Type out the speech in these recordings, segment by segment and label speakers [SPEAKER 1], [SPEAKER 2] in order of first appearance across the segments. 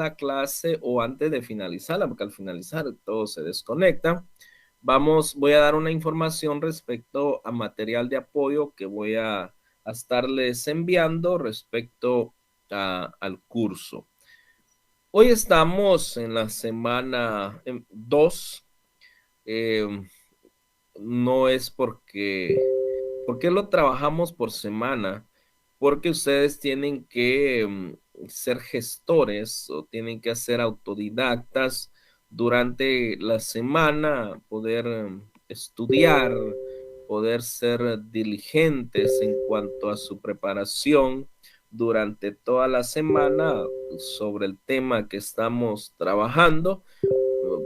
[SPEAKER 1] la clase o antes de finalizarla, porque al finalizar todo se desconecta. Voy a dar una información respecto a material de apoyo que voy a estarles enviando respecto al curso. Hoy estamos en la semana 2. No es porque lo trabajamos por semana, porque ustedes tienen que ser gestores o tienen que ser autodidactas durante la semana, poder estudiar, poder ser diligentes en cuanto a su preparación durante toda la semana sobre el tema que estamos trabajando,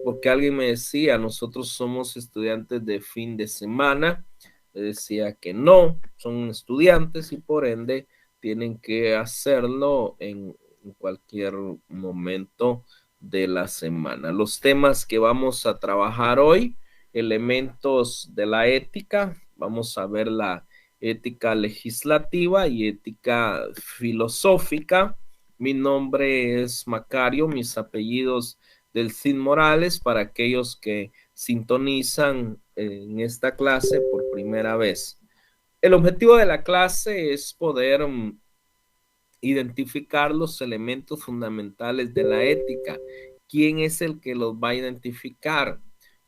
[SPEAKER 1] porque alguien me decía, nosotros somos estudiantes de fin de semana. Le decía que no, son estudiantes y por ende tienen que hacerlo en cualquier momento de la semana. Los temas que vamos a trabajar hoy: elementos de la ética. Vamos a ver la ética legislativa y ética filosófica. Mi nombre es Macario, mis apellidos del Cid Morales, para aquellos que sintonizan en esta clase por primera vez. El objetivo de la clase es poder identificar los elementos fundamentales de la ética. ¿Quién es el que los va a identificar?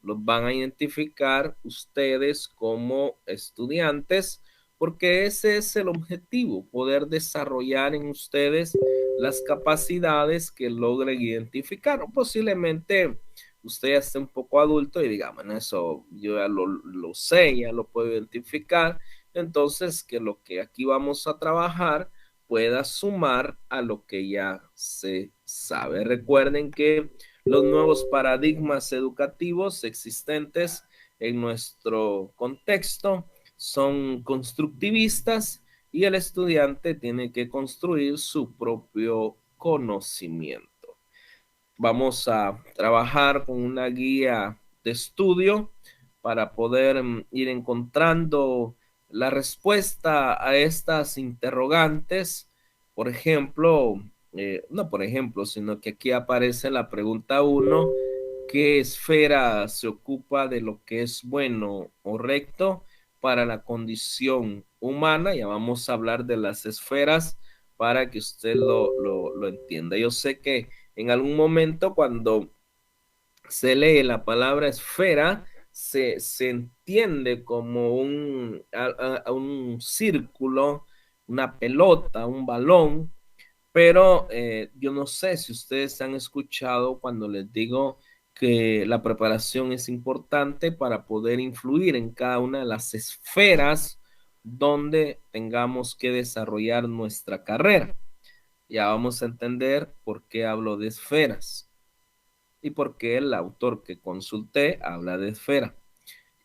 [SPEAKER 1] Los van a identificar ustedes como estudiantes, porque ese es el objetivo, poder desarrollar en ustedes las capacidades que logren identificar. O posiblemente usted ya esté un poco adulto y diga, bueno, eso yo ya lo sé, ya lo puedo identificar. Entonces, que lo que aquí vamos a trabajar pueda sumar a lo que ya se sabe. Recuerden que los nuevos paradigmas educativos existentes en nuestro contexto son constructivistas y el estudiante tiene que construir su propio conocimiento. Vamos a trabajar con una guía de estudio para poder ir encontrando la respuesta a estas interrogantes. Por ejemplo, no por ejemplo, sino que aquí aparece la pregunta 1: ¿qué esfera se ocupa de lo que es bueno o recto para la condición humana? Ya vamos a hablar de las esferas para que usted lo entienda. Yo sé que en algún momento cuando se lee la palabra esfera, se entiende como un círculo, una pelota, un balón, pero yo no sé si ustedes han escuchado cuando les digo que la preparación es importante para poder influir en cada una de las esferas donde tengamos que desarrollar nuestra carrera. Ya vamos a entender por qué hablo de esferas y por qué el autor que consulté habla de esfera.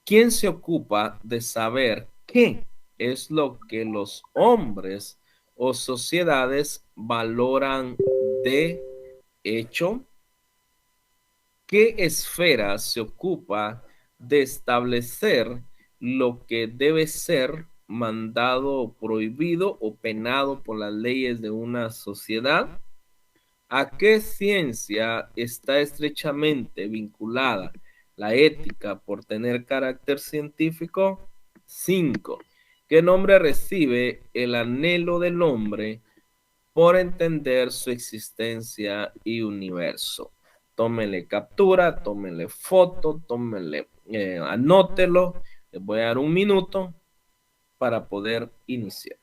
[SPEAKER 1] ¿Quién se ocupa de saber qué es lo que los hombres o sociedades valoran de hecho? ¿Qué esfera se ocupa de establecer lo que debe ser mandado, prohibido o penado por las leyes de una sociedad? ¿A qué ciencia está estrechamente vinculada la ética por tener carácter científico? 5. ¿Qué nombre recibe el anhelo del hombre por entender su existencia y universo? Tómenle captura, tómenle foto, anótelo. Les voy a dar un minuto para poder iniciar.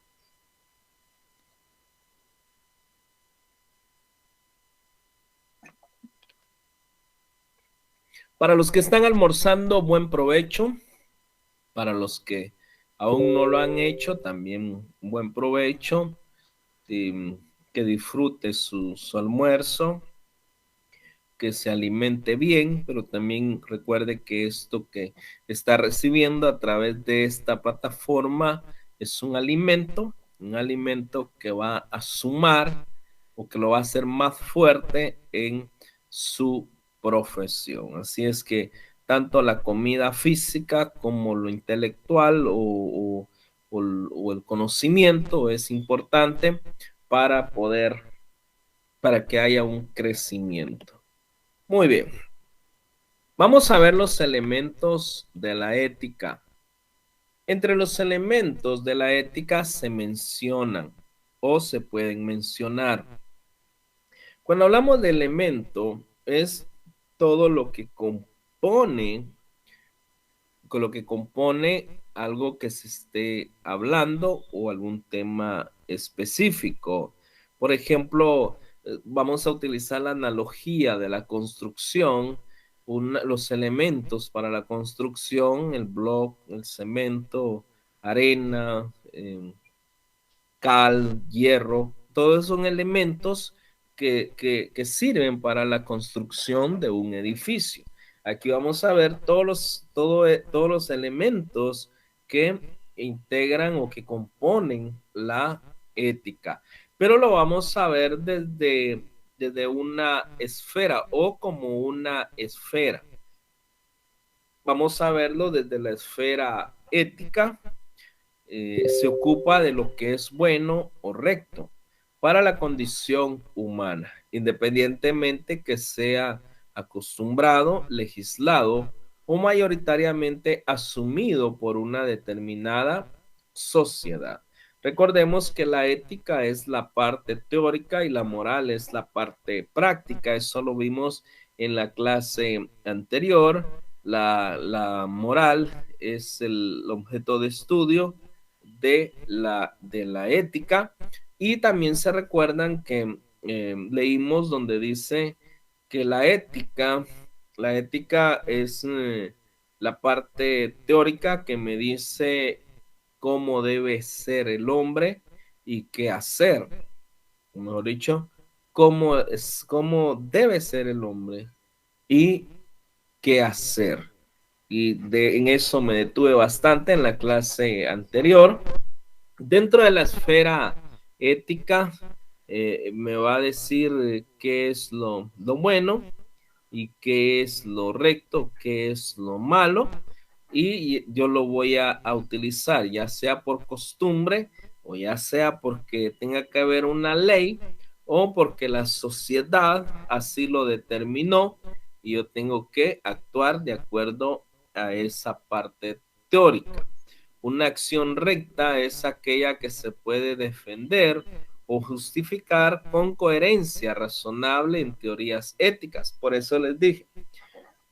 [SPEAKER 1] Para los que están almorzando, buen provecho. Para los que aún no lo han hecho, también buen provecho. Que disfrute su almuerzo, que se alimente bien, pero también recuerde que esto que está recibiendo a través de esta plataforma es un alimento que va a sumar o que lo va a hacer más fuerte en su profesión. Así es que tanto la comida física como lo intelectual o el conocimiento es importante para poder para que haya un crecimiento. Muy bien. Vamos a ver los elementos de la ética. Entre los elementos de la ética se mencionan o se pueden mencionar. Cuando hablamos de elemento, es todo lo que compone, con lo que compone algo que se esté hablando o algún tema específico. Por ejemplo, vamos a utilizar la analogía de la construcción, los elementos para la construcción, el bloque, el cemento, arena, cal, hierro, todos son elementos que sirven para la construcción de un edificio. Aquí vamos a ver todos los elementos que integran o que componen la ética, pero lo vamos a ver desde una esfera o como una esfera. Vamos a verlo desde la esfera ética. Se ocupa de lo que es bueno o recto para la condición humana, independientemente que sea acostumbrado, legislado o mayoritariamente asumido por una determinada sociedad. Recordemos que la ética es la parte teórica y la moral es la parte práctica. Eso lo vimos en la clase anterior. La moral es el objeto de estudio de la ética, y también se recuerdan que leímos donde dice que la ética es la parte teórica que me dice cómo debe ser el hombre y qué hacer, mejor dicho, cómo debe ser el hombre y qué hacer. En eso me detuve bastante en la clase anterior. Dentro de la esfera ética, me va a decir qué es lo bueno y qué es lo recto, qué es lo malo, y yo lo voy a utilizar, ya sea por costumbre o ya sea porque tenga que haber una ley o porque la sociedad así lo determinó y yo tengo que actuar de acuerdo a esa parte teórica. Una acción recta es aquella que se puede defender o justificar con coherencia razonable en teorías éticas. Por eso les dije,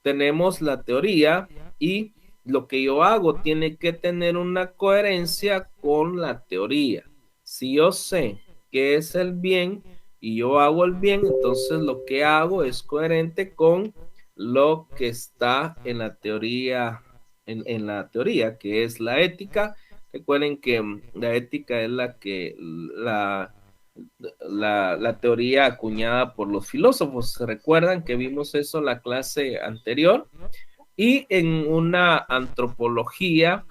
[SPEAKER 1] tenemos la teoría y lo que yo hago tiene que tener una coherencia con la teoría. Si yo sé qué es el bien y yo hago el bien, entonces lo que hago es coherente con lo que está en la teoría, en la teoría, que es la ética. Recuerden que la ética es la teoría acuñada por los filósofos. ¿Se recuerdan que vimos eso en la clase anterior? Y en una antropología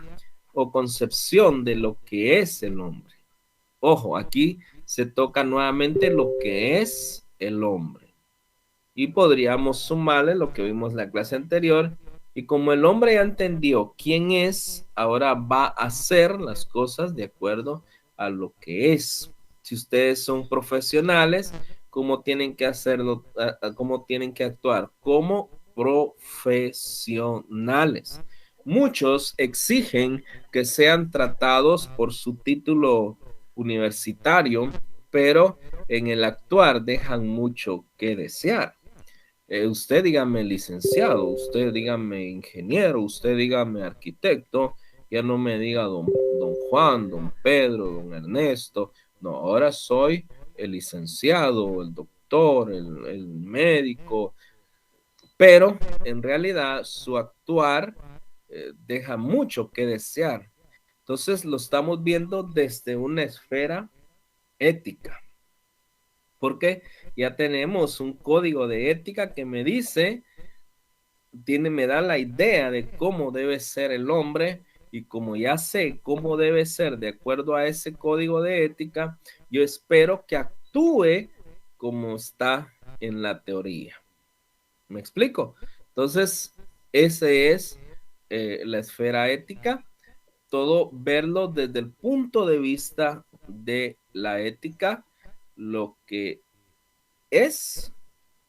[SPEAKER 1] o concepción de lo que es el hombre. Ojo, aquí se toca nuevamente lo que es el hombre. Y podríamos sumarle lo que vimos en la clase anterior. Y como el hombre ya entendió quién es, ahora va a hacer las cosas de acuerdo a lo que es. Si ustedes son profesionales, ¿cómo tienen que hacerlo? ¿Cómo tienen que actuar? Como profesionales. Muchos exigen que sean tratados por su título universitario, pero en el actuar dejan mucho que desear. Usted dígame licenciado, usted dígame ingeniero, usted dígame arquitecto, ya no me diga don Juan, don Pedro, don Ernesto. No, ahora soy el licenciado, el doctor, el médico, pero en realidad su actuar deja mucho que desear. Entonces lo estamos viendo desde una esfera ética, porque ya tenemos un código de ética que me dice, me da la idea de cómo debe ser el hombre, y como ya sé cómo debe ser de acuerdo a ese código de ética, yo espero que actúe como está en la teoría. ¿Me explico? Entonces, ese es la esfera ética, todo verlo desde el punto de vista de la ética, lo que es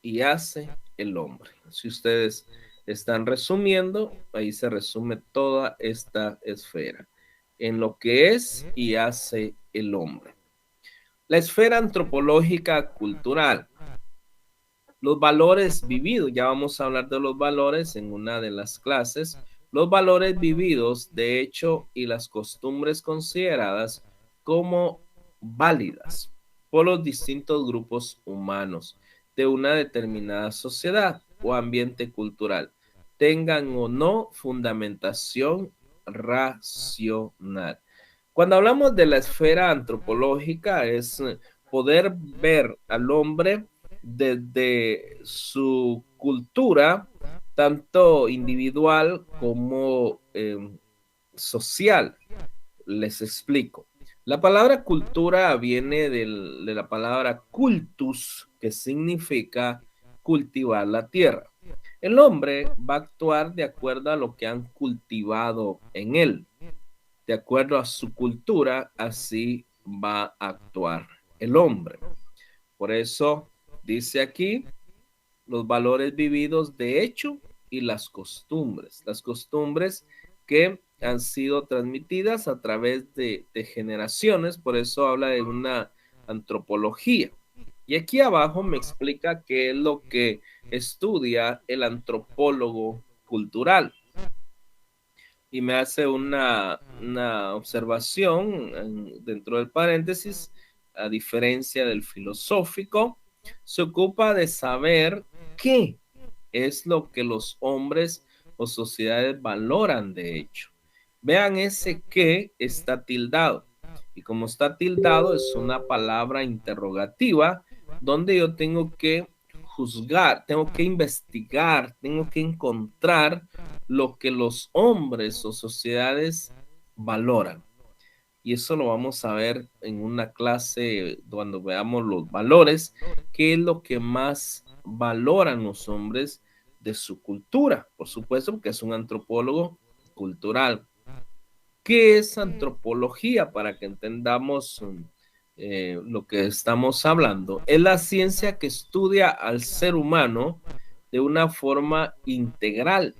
[SPEAKER 1] y hace el hombre. Si ustedes están resumiendo, ahí se resume toda esta esfera, en lo que es y hace el hombre. La esfera antropológica cultural. Los valores vividos, ya vamos a hablar de los valores en una de las clases. Los valores vividos, de hecho, y las costumbres consideradas como válidas por los distintos grupos humanos de una determinada sociedad o ambiente cultural, tengan o no fundamentación racional. Cuando hablamos de la esfera antropológica es poder ver al hombre desde su cultura, tanto individual como social. Les explico. La palabra cultura viene de la palabra cultus, que significa cultivar la tierra. El hombre va a actuar de acuerdo a lo que han cultivado en él. De acuerdo a su cultura, así va a actuar el hombre. Por eso dice aquí los valores vividos de hecho y las costumbres que han sido transmitidas a través de generaciones, por eso habla de una antropología. Y aquí abajo me explica qué es lo que estudia el antropólogo cultural. Y me hace una observación dentro del paréntesis, a diferencia del filosófico, se ocupa de saber qué es lo que los hombres o sociedades valoran de hecho. Vean ese qué está tildado. Y como está tildado es una palabra interrogativa donde yo tengo que juzgar, tengo que investigar, tengo que encontrar lo que los hombres o sociedades valoran. Y eso lo vamos a ver en una clase cuando veamos los valores, qué es lo que más valoran los hombres de su cultura, por supuesto, porque es un antropólogo cultural. ¿Qué es antropología? Para que entendamos lo que estamos hablando. Es la ciencia que estudia al ser humano de una forma integral,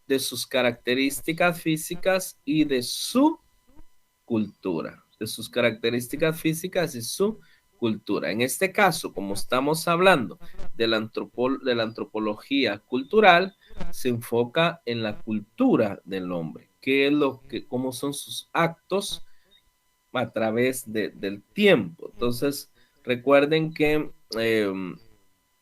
[SPEAKER 1] de sus características físicas y de su cultura, de sus características físicas y su cultura. En este caso, como estamos hablando de la antropología cultural, se enfoca en la cultura del hombre, qué es lo que, cómo son sus actos a través del tiempo. Entonces, recuerden que en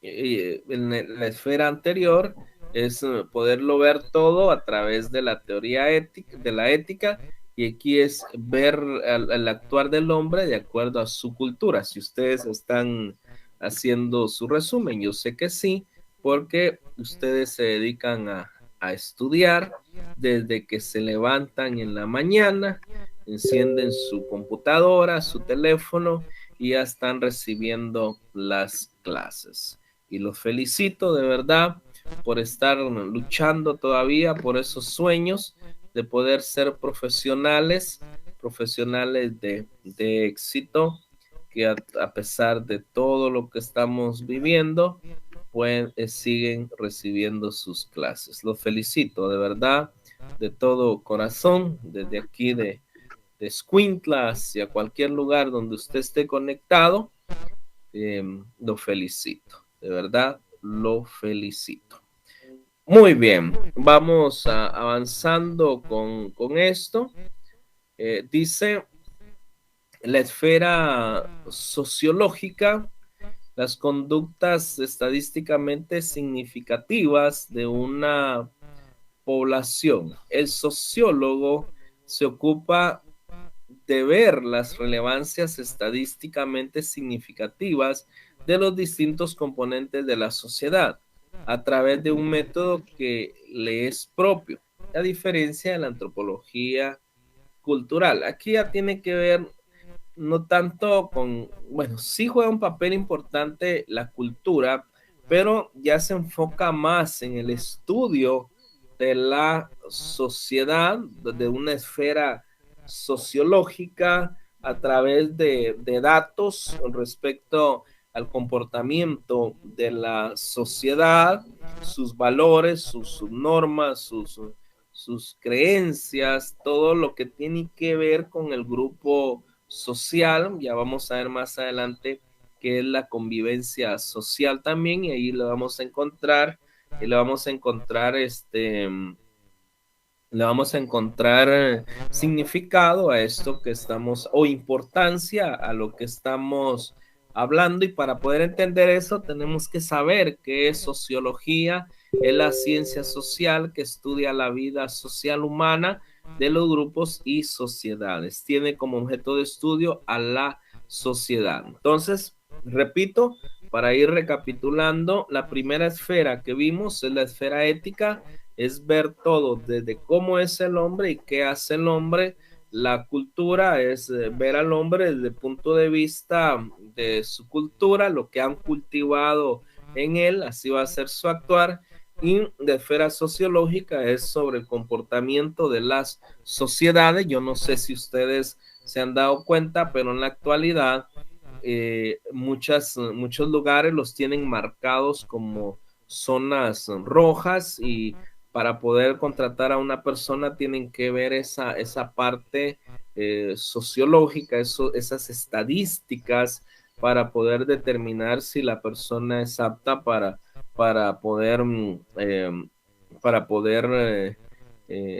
[SPEAKER 1] la esfera anterior es poderlo ver todo a través de la teoría ética, de la ética, y aquí es ver el actuar del hombre de acuerdo a su cultura. Si ustedes están haciendo su resumen, yo sé que sí, porque ustedes se dedican a estudiar desde que se levantan en la mañana, encienden su computadora, su teléfono y ya están recibiendo las clases. Y los felicito de verdad por estar luchando todavía por esos sueños de poder ser profesionales de éxito, que a pesar de todo lo que estamos viviendo, pues siguen recibiendo sus clases. Los felicito de verdad, de todo corazón, desde aquí de Escuintla hacia cualquier lugar donde usted esté conectado, lo felicito, de verdad, lo felicito. Muy bien, vamos avanzando con esto. Dice la esfera sociológica, las conductas estadísticamente significativas de una población. El sociólogo se ocupa de ver las relevancias estadísticamente significativas de los distintos componentes de la sociedad a través de un método que le es propio, a diferencia de la antropología cultural. Aquí ya tiene que ver no tanto con, bueno, sí juega un papel importante la cultura, pero ya se enfoca más en el estudio de la sociedad, de una esfera sociológica a través de datos respecto al comportamiento de la sociedad, sus valores, sus normas, sus creencias, todo lo que tiene que ver con el grupo social. Ya vamos a ver más adelante qué es la convivencia social también, y ahí le vamos a encontrar, y le vamos a encontrar significado a esto que estamos, o importancia a lo que estamos hablando. Y para poder entender eso tenemos que saber qué es sociología. Es la ciencia social que estudia la vida social humana de los grupos y sociedades. Tiene como objeto de estudio a la sociedad. Entonces, repito, para ir recapitulando, la primera esfera que vimos es la esfera ética, es ver todo desde cómo es el hombre y qué hace el hombre. La cultura es ver al hombre desde el punto de vista de su cultura, lo que han cultivado en él, así va a ser su actuar. Y de esfera sociológica es sobre el comportamiento de las sociedades. Yo no sé si ustedes se han dado cuenta, pero en la actualidad muchos lugares los tienen marcados como zonas rojas, y para poder contratar a una persona tienen que ver esa parte sociológica, esas estadísticas, para poder determinar si la persona es apta para poder, para poder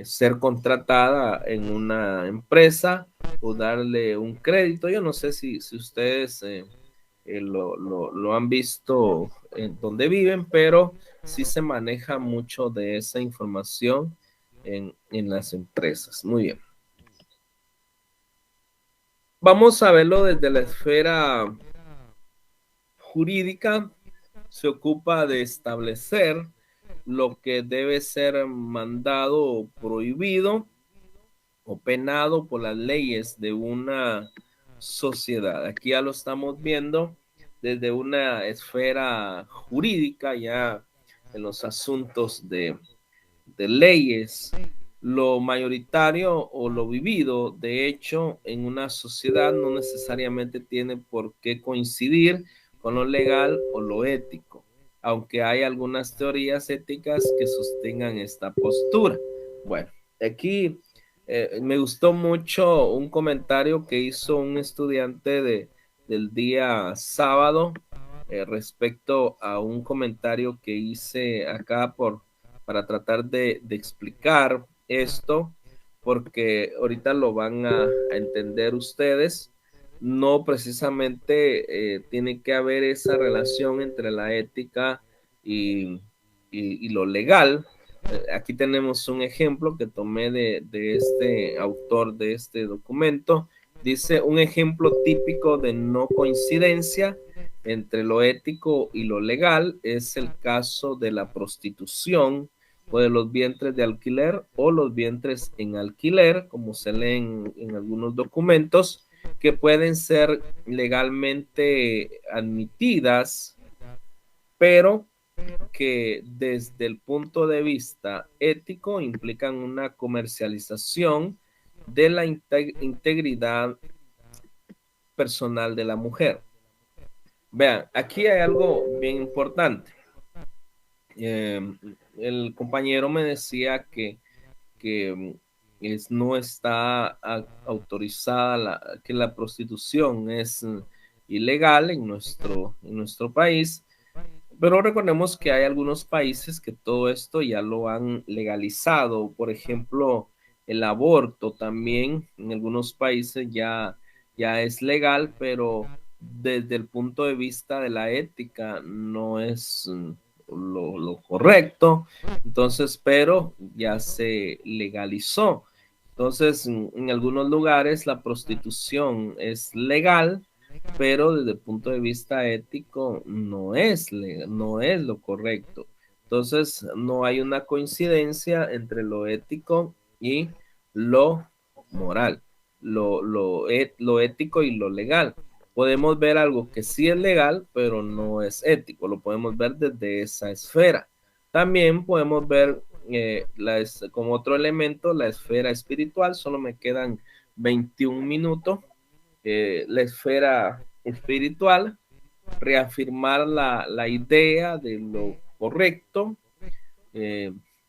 [SPEAKER 1] ser contratada en una empresa o darle un crédito. Yo no sé si ustedes lo han visto en donde viven, pero sí se maneja mucho de esa información en las empresas. Muy bien. Vamos a verlo desde la esfera jurídica. Se ocupa de establecer lo que debe ser mandado o prohibido o penado por las leyes de una sociedad. Aquí ya lo estamos viendo desde una esfera jurídica, ya en los asuntos de leyes. Lo mayoritario o lo vivido, de hecho, en una sociedad no necesariamente tiene por qué coincidir con lo legal o lo ético, aunque hay algunas teorías éticas que sostengan esta postura. Bueno, aquí me gustó mucho un comentario que hizo un estudiante del día sábado respecto a un comentario que hice acá para tratar de explicar esto, porque ahorita lo van a entender ustedes. No precisamente tiene que haber esa relación entre la ética y lo legal. Aquí tenemos un ejemplo que tomé de este autor de este documento. Dice: un ejemplo típico de no coincidencia entre lo ético y lo legal es el caso de la prostitución o de los vientres de alquiler o los vientres en alquiler, como se leen en algunos documentos, que pueden ser legalmente admitidas, pero que desde el punto de vista ético implican una comercialización de la integridad personal de la mujer. Vean, aquí hay algo bien importante. El compañero me decía que no está autorizada, que la prostitución es ilegal en nuestro país, pero recordemos que hay algunos países que todo esto ya lo han legalizado. Por ejemplo, el aborto también en algunos países ya es legal, pero desde el punto de vista de la ética no es lo correcto. Entonces, pero ya se legalizó. Entonces, en algunos lugares la prostitución es legal, pero desde el punto de vista ético no es lo correcto. Entonces, no hay una coincidencia entre lo ético y lo moral, lo ético y lo legal. Podemos ver algo que sí es legal, pero no es ético. Lo podemos ver desde esa esfera. También podemos ver como otro elemento la esfera espiritual. Solo me quedan 21 minutos. La esfera espiritual reafirmar la idea de lo correcto,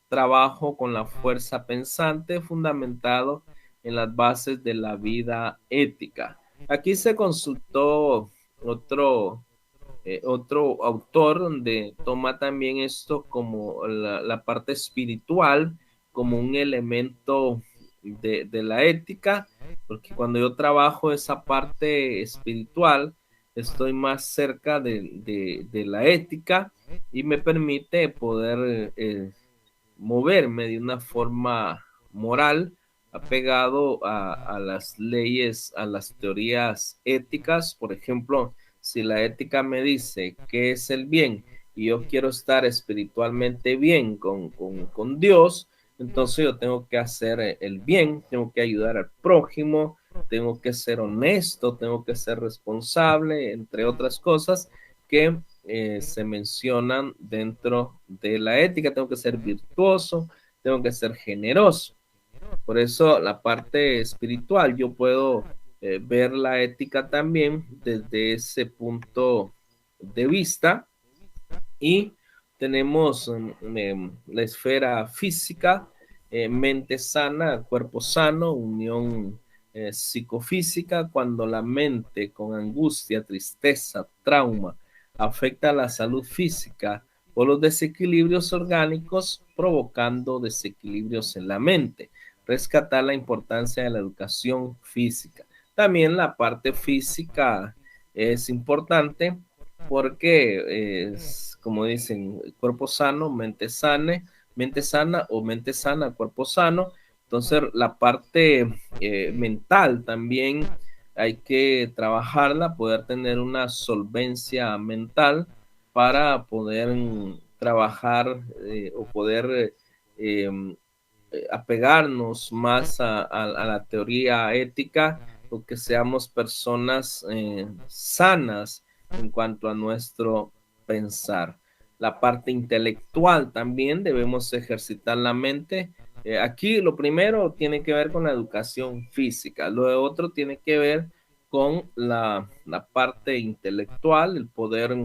[SPEAKER 1] trabajo con la fuerza pensante fundamentado en las bases de la vida ética. Aquí se consultó otro autor donde toma también esto como la parte espiritual, como un elemento de la ética, porque cuando yo trabajo esa parte espiritual, estoy más cerca de la ética y me permite poder moverme de una forma moral apegado a las leyes, a las teorías éticas. Por ejemplo, si la ética me dice qué es el bien y yo quiero estar espiritualmente bien con Dios, entonces yo tengo que hacer el bien, tengo que ayudar al prójimo, tengo que ser honesto, tengo que ser responsable, entre otras cosas que se mencionan dentro de la ética. Tengo que ser virtuoso, tengo que ser generoso. Por eso la parte espiritual, yo puedo ver la ética también desde ese punto de vista. Y tenemos la esfera física, mente sana, cuerpo sano, unión psicofísica. Cuando la mente con angustia, tristeza, trauma afecta a la salud física o los desequilibrios orgánicos, provocando desequilibrios en la mente. Rescatar la importancia de la educación física. También la parte física es importante porque es, como dicen, cuerpo sano, mente sana o mente sana, cuerpo sano. Entonces, la parte mental también hay que trabajarla, poder tener una solvencia mental para poder trabajar o poder apegarnos más a la teoría ética, o que seamos personas sanas en cuanto a nuestro pensar. La parte intelectual también debemos ejercitar la mente. Aquí lo primero tiene que ver con la educación física, lo otro tiene que ver con la parte intelectual, el poder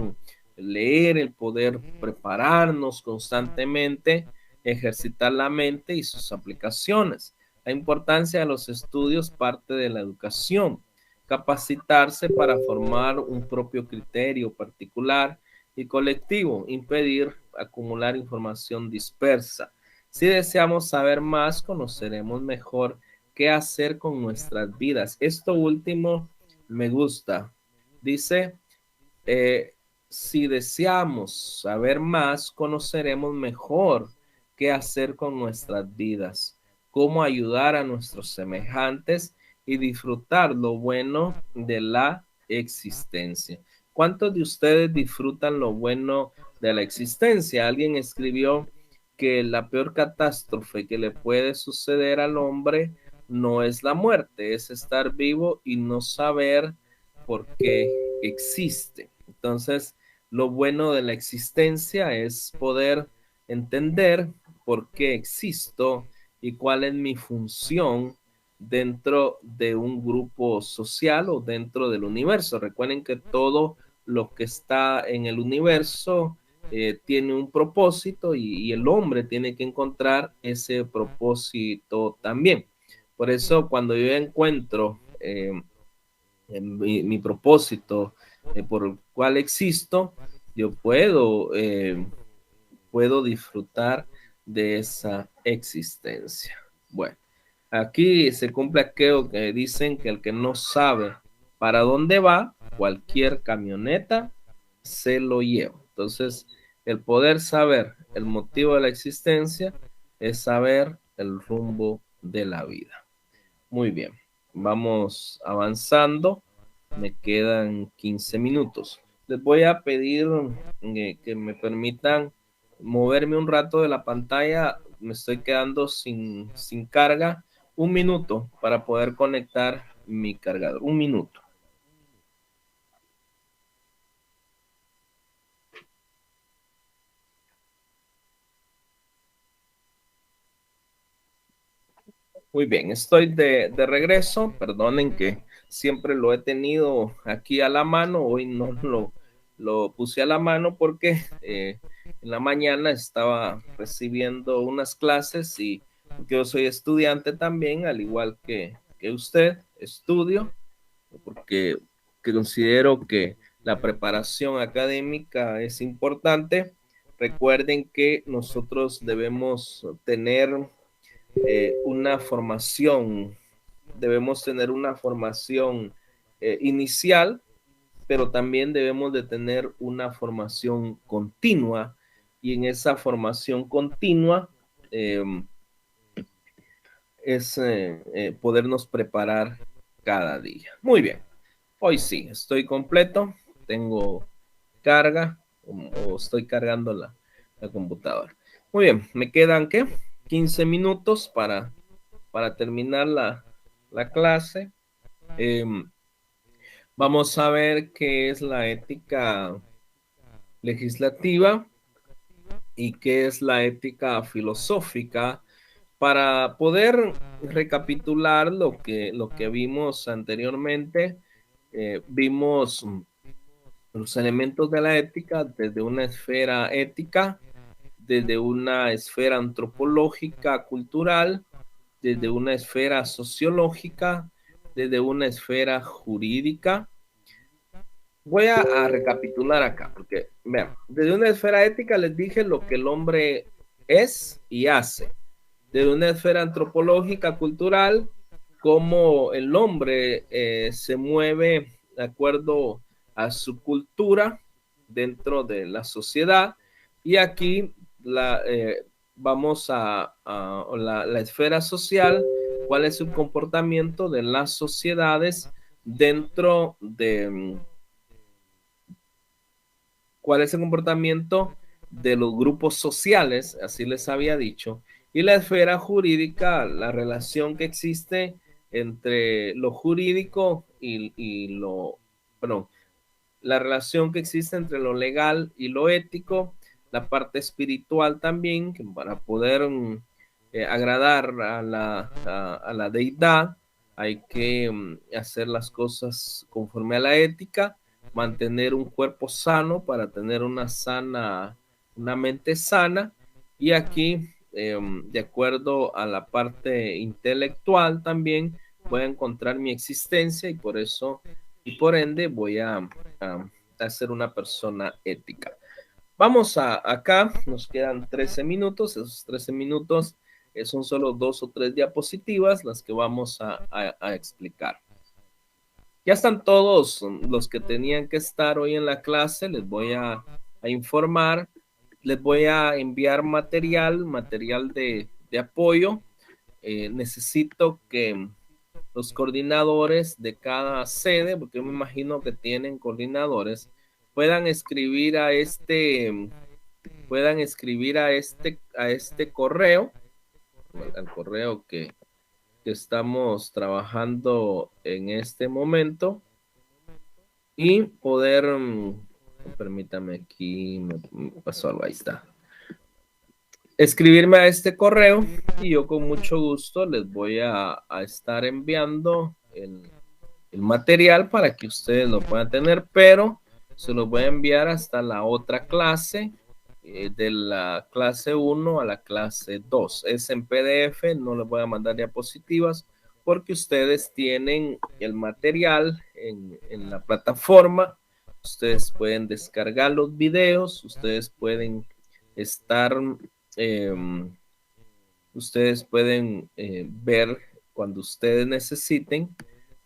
[SPEAKER 1] leer, el poder prepararnos constantemente, ejercitar la mente y sus aplicaciones. La importancia de los estudios parte de la educación. Capacitarse para formar un propio criterio particular y colectivo, impedir acumular información dispersa. Si deseamos saber más, conoceremos mejor qué hacer con nuestras vidas. Esto último me gusta. Dice, si deseamos saber más, conoceremos mejor qué hacer con nuestras vidas, cómo ayudar a nuestros semejantes y disfrutar lo bueno de la existencia. ¿Cuántos de ustedes disfrutan lo bueno de la existencia? Alguien escribió que la peor catástrofe que le puede suceder al hombre no es la muerte, es estar vivo y no saber por qué existe. Entonces, lo bueno de la existencia es poder entender por qué existo y cuál es mi función dentro de un grupo social o dentro del universo. Recuerden que todo lo que está en el universo tiene un propósito y el hombre tiene que encontrar ese propósito también. Por eso cuando yo encuentro mi propósito por el cual existo, yo puedo disfrutar de esa existencia. Bueno, aquí se cumple aquello que dicen que el que no sabe para dónde va, cualquier camioneta se lo lleva. Entonces, el poder saber el motivo de la existencia es saber el rumbo de la vida. Muy bien, vamos avanzando. Me quedan 15 minutos. Les voy a pedir que me permitan moverme un rato de la pantalla. Me estoy quedando sin carga. Un minuto para poder conectar mi cargador. Un minuto. Muy bien, estoy de regreso. Perdonen que siempre lo he tenido aquí a la mano. Hoy lo puse a la mano porque en la mañana estaba recibiendo unas clases y porque yo soy estudiante también, al igual que usted, estudio, porque considero que la preparación académica es importante. Recuerden que nosotros debemos tener una formación, inicial, pero también debemos de tener una formación continua, y en esa formación continua eh, es podernos preparar cada día. Muy bien, hoy sí, estoy completo, tengo carga o estoy cargando la computadora. Muy bien, me quedan, ¿qué? 15 minutos para terminar la clase. Vamos a ver qué es la ética legislativa y qué es la ética filosófica, para poder recapitular lo que vimos anteriormente. Vimos los elementos de la ética desde una esfera ética, desde una esfera antropológica, cultural, desde una esfera sociológica, desde una esfera jurídica. Voy a recapitular acá, porque vean, desde una esfera ética les dije lo que el hombre es y hace. Desde una esfera antropológica, cultural, cómo el hombre se mueve de acuerdo a su cultura dentro de la sociedad. Y aquí vamos a la esfera social, cuál es el comportamiento de las sociedades dentro de cuál es el comportamiento de los grupos sociales, así les había dicho, y la esfera jurídica, la relación que existe entre lo jurídico perdón, la relación que existe entre lo legal y lo ético, la parte espiritual también, que para poder agradar a la deidad hay que hacer las cosas conforme a la ética, mantener un cuerpo sano para tener una mente sana, y aquí, de acuerdo a la parte intelectual también, voy a encontrar mi existencia, y por eso y por ende voy a ser una persona ética. Vamos acá, nos quedan 13 minutos, esos 13 minutos son solo 2 o 3 diapositivas las que vamos a explicar. Ya están todos los que tenían que estar hoy en la clase, les voy a informar, les voy a enviar material de apoyo. Necesito que los coordinadores de cada sede, porque yo me imagino que tienen coordinadores, puedan escribir a este correo, al correo que estamos trabajando en este momento, y poder, permítame, aquí me pasó algo, ahí está. Escribirme a este correo y yo con mucho gusto les voy a estar enviando el material para que ustedes lo puedan tener, pero se los voy a enviar hasta la otra clase, de la clase 1 a la clase 2. Es en PDF, no les voy a mandar diapositivas porque ustedes tienen el material en la plataforma. Ustedes pueden descargar los videos, ustedes pueden estar ver cuando ustedes necesiten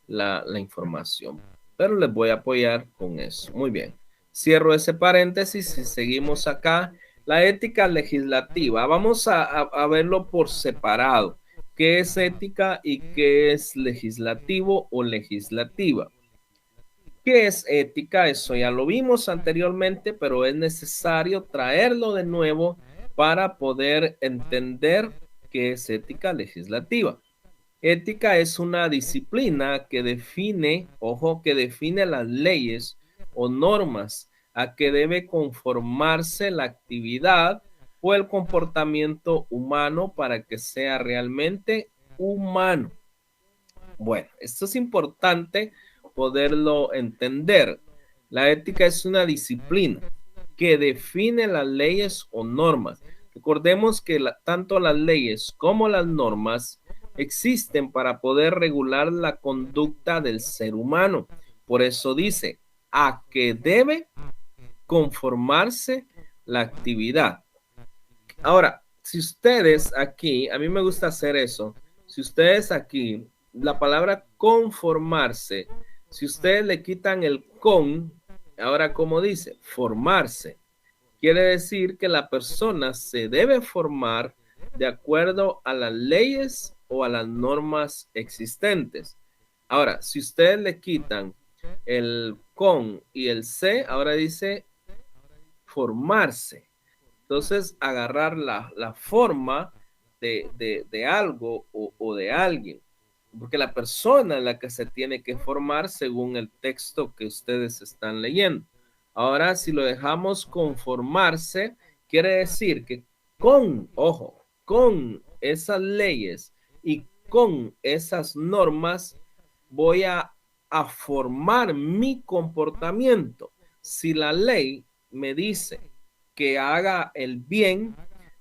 [SPEAKER 1] la información, pero les voy a apoyar con eso. Muy bien, cierro ese paréntesis y seguimos acá. La ética legislativa, vamos a verlo por separado. ¿Qué es ética y qué es legislativo o legislativa? ¿Qué es ética? Eso ya lo vimos anteriormente, pero es necesario traerlo de nuevo para poder entender qué es ética legislativa. Ética es una disciplina que define, ojo, que define las leyes o normas a que debe conformarse la actividad o el comportamiento humano para que sea realmente humano. Bueno, esto es importante poderlo entender. La ética es una disciplina que define las leyes o normas. Recordemos que tanto las leyes como las normas existen para poder regular la conducta del ser humano. Por eso dice, a que debe conformarse la actividad. Ahora, si ustedes aquí, a mí me gusta hacer eso, si ustedes aquí, la palabra conformarse, si ustedes le quitan el con, ahora como dice, formarse, quiere decir que la persona se debe formar de acuerdo a las leyes o a las normas existentes. Ahora, si ustedes le quitan el con y el se, ahora dice formarse. Entonces, agarrar la forma de algo o de alguien, porque la persona es la que se tiene que formar según el texto que ustedes están leyendo. Ahora, si lo dejamos conformarse, quiere decir que ojo, con esas leyes y con esas normas, voy a formar mi comportamiento. Si la ley me dice que haga el bien,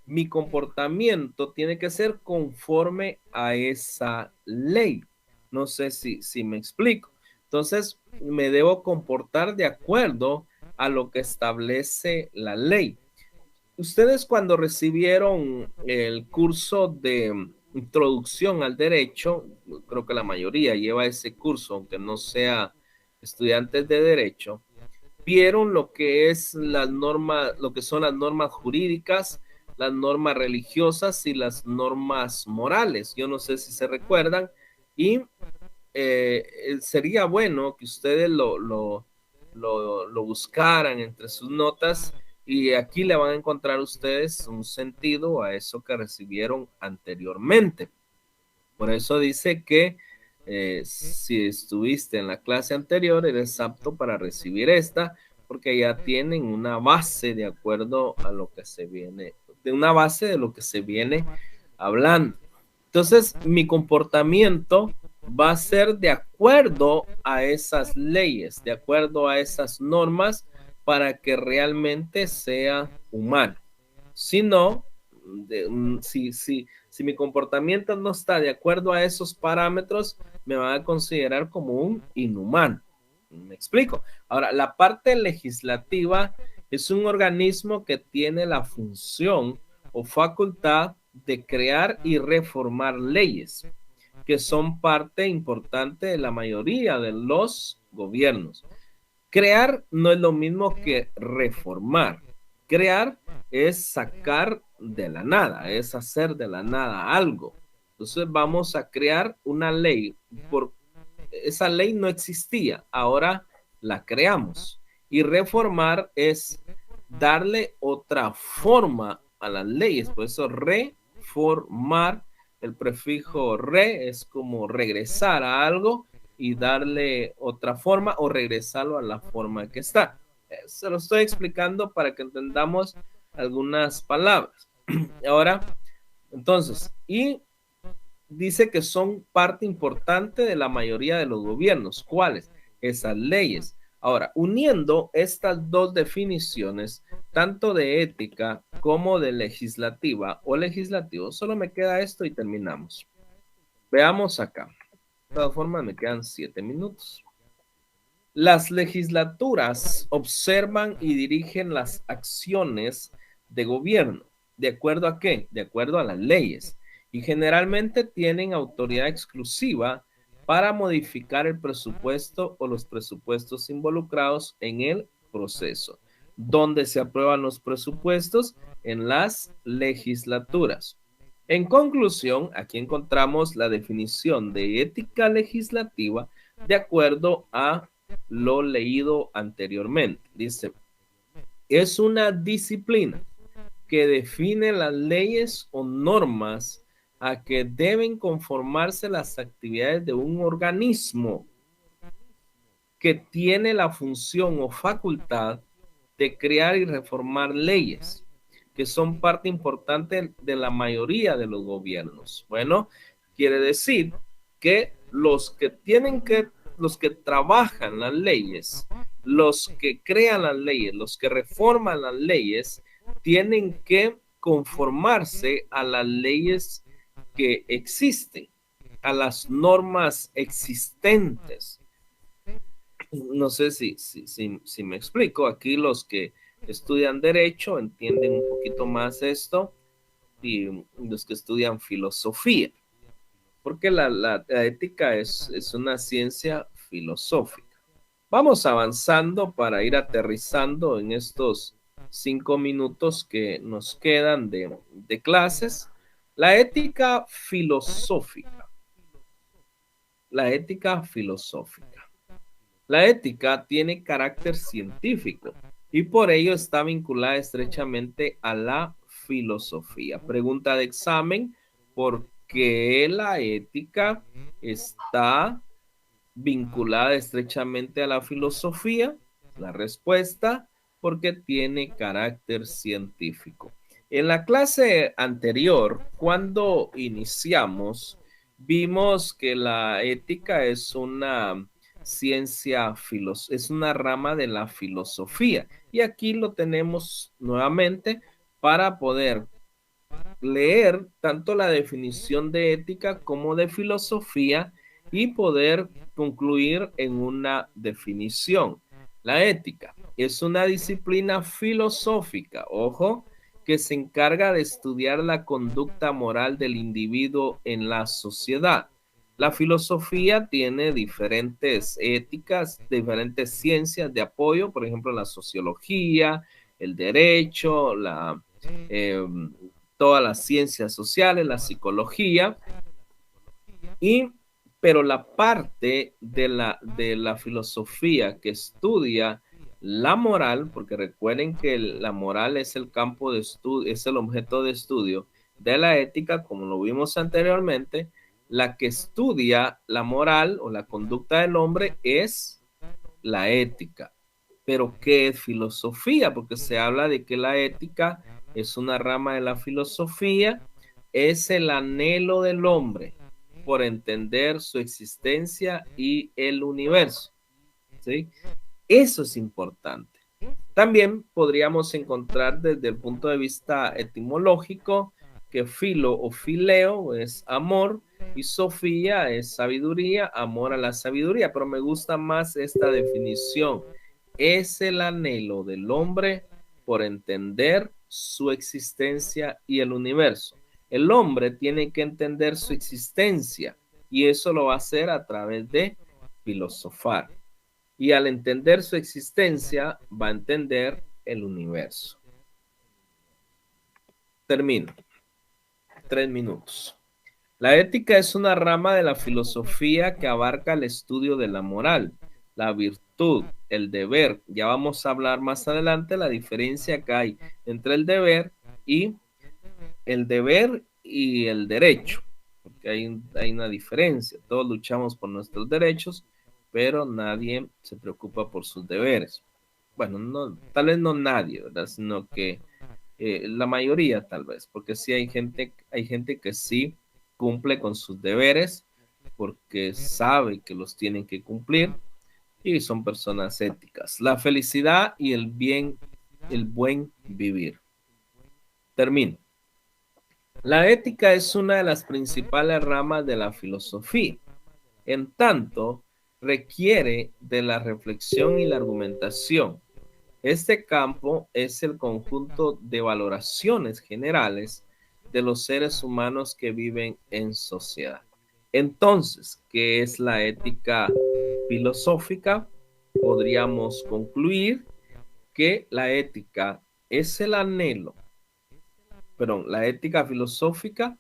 [SPEAKER 1] mi comportamiento tiene que ser conforme a esa ley. No sé si me explico. Entonces, me debo comportar de acuerdo a lo que establece la ley. Ustedes cuando recibieron el curso de introducción al derecho, creo que la mayoría lleva ese curso, aunque no sea estudiantes de derecho, vieron lo que es las normas, lo que son las normas jurídicas, las normas religiosas y las normas morales. Yo no sé si se recuerdan y sería bueno que ustedes lo buscaran entre sus notas y aquí le van a encontrar ustedes un sentido a eso que recibieron anteriormente. Por eso dice que si estuviste en la clase anterior, eres apto para recibir esta, porque ya tienen una base de acuerdo a lo que se viene, de una base de lo que se viene hablando. Entonces, mi comportamiento va a ser de acuerdo a esas leyes, de acuerdo a esas normas, para que realmente sea humano. Si no, si mi comportamiento no está de acuerdo a esos parámetros, me van a considerar como un inhumano. ¿Me explico? Ahora, la parte legislativa es un organismo que tiene la función o facultad de crear y reformar leyes, que son parte importante de la mayoría de los gobiernos. Crear no es lo mismo que reformar. Crear es sacar de la nada, es hacer de la nada algo. Entonces vamos a crear una ley. Esa ley no existía, ahora la creamos. Y reformar es darle otra forma a las leyes. Por eso reformar, el prefijo re es como regresar a algo y darle otra forma o regresarlo a la forma que está. Se lo estoy explicando para que entendamos algunas palabras. Ahora, entonces, y dice que son parte importante de la mayoría de los gobiernos. ¿Cuáles? Esas leyes. Ahora, uniendo estas dos definiciones, tanto de ética como de legislativa o legislativo, solo me queda esto y terminamos. Veamos acá. De todas formas, me quedan 7 minutos. Las legislaturas observan y dirigen las acciones de gobierno. ¿De acuerdo a qué? De acuerdo a las leyes. Y generalmente tienen autoridad exclusiva para modificar el presupuesto o los presupuestos involucrados en el proceso. ¿Dónde se aprueban los presupuestos? En las legislaturas. En conclusión, aquí encontramos la definición de ética legislativa de acuerdo a lo leído anteriormente. Dice, es una disciplina que define las leyes o normas a que deben conformarse las actividades de un organismo que tiene la función o facultad de crear y reformar leyes que son parte importante de la mayoría de los gobiernos. Bueno, quiere decir que los que trabajan las leyes los que crean las leyes, los que reforman las leyes, tienen que conformarse a las leyes que existen, a las normas existentes. No sé si me explico. Aquí los que estudian derecho entienden un poquito más esto y los que estudian filosofía, porque la ética es una ciencia filosófica. Vamos avanzando para ir aterrizando en estos 5 minutos que nos quedan de clases. La ética filosófica. La ética filosófica. La ética tiene carácter científico y por ello está vinculada estrechamente a la filosofía. Pregunta de examen: ¿por qué la ética está vinculada estrechamente a la filosofía? La respuesta: porque tiene carácter científico. En la clase anterior, cuando iniciamos, vimos que la ética es una ciencia, es una rama de la filosofía. Y aquí lo tenemos nuevamente para poder leer tanto la definición de ética como de filosofía y poder concluir en una definición. La ética es una disciplina filosófica, ojo, que se encarga de estudiar la conducta moral del individuo en la sociedad. La filosofía tiene diferentes éticas, diferentes ciencias de apoyo, por ejemplo, la sociología, el derecho, eh, todas las ciencias sociales, la psicología, pero la parte de la filosofía que estudia la moral, porque recuerden que la moral es el campo de estudio, es el objeto de estudio de la ética, como lo vimos anteriormente. La que estudia la moral o la conducta del hombre es la ética. Pero ¿qué es filosofía? Porque se habla de que la ética es una rama de la filosofía, es el anhelo del hombre por entender su existencia y el universo. ¿Sí? Eso es importante. También podríamos encontrar desde el punto de vista etimológico que filo o fileo es amor y sofía es sabiduría, amor a la sabiduría, pero me gusta más esta definición. Es el anhelo del hombre por entender su existencia y el universo. El hombre tiene que entender su existencia y eso lo va a hacer a través de filosofar. Y al entender su existencia, va a entender el universo. Termino. 3 minutos. La ética es una rama de la filosofía que abarca el estudio de la moral, la virtud, el deber. Ya vamos a hablar más adelante la diferencia que hay entre el deber y el derecho, porque hay una diferencia. Todos luchamos por nuestros derechos, pero nadie se preocupa por sus deberes. Bueno, no, tal vez no nadie, ¿verdad? Sino que la mayoría tal vez, porque sí hay gente que sí cumple con sus deberes porque sabe que los tienen que cumplir y son personas éticas. La felicidad y el bien, el buen vivir. Termino. La ética es una de las principales ramas de la filosofía. En tanto, requiere de la reflexión y la argumentación. Este campo es el conjunto de valoraciones generales de los seres humanos que viven en sociedad. Entonces, ¿qué es la ética filosófica? Podríamos concluir que la ética es el anhelo, perdón, la ética filosófica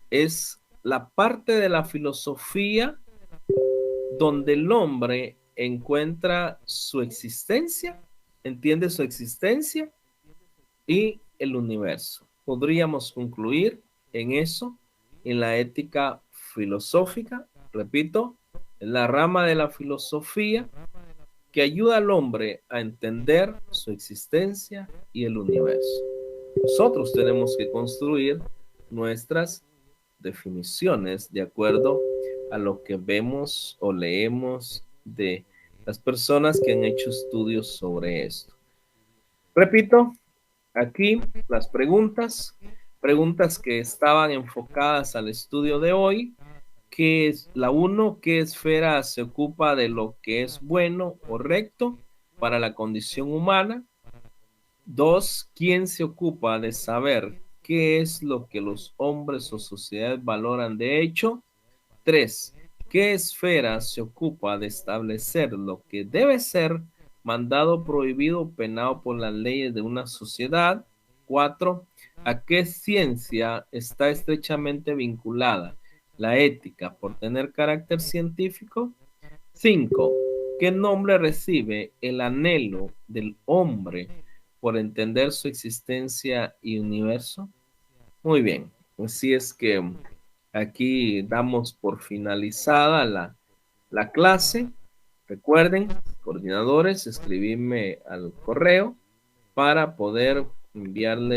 [SPEAKER 1] es la parte de la filosofía donde el hombre encuentra su existencia, entiende su existencia y el universo. Podríamos concluir en eso, en la ética filosófica, repito, en la rama de la filosofía que ayuda al hombre a entender su existencia y el universo. Nosotros tenemos que construir nuestras definiciones de acuerdo a lo que vemos o leemos de las personas que han hecho estudios sobre esto. Repito, aquí las preguntas que estaban enfocadas al estudio de hoy, que es la 1, ¿qué esfera se ocupa de lo que es bueno o recto para la condición humana? 2, ¿quién se ocupa de saber qué es lo que los hombres o sociedades valoran de hecho? 3, ¿qué esfera se ocupa de establecer lo que debe ser mandado, prohibido o penado por las leyes de una sociedad? 4, ¿a qué ciencia está estrechamente vinculada la ética por tener carácter científico? 5, ¿qué nombre recibe el anhelo del hombre por entender su existencia y universo? Muy bien, así es que aquí damos por finalizada la clase. Recuerden, coordinadores, escribirme al correo para poder enviarle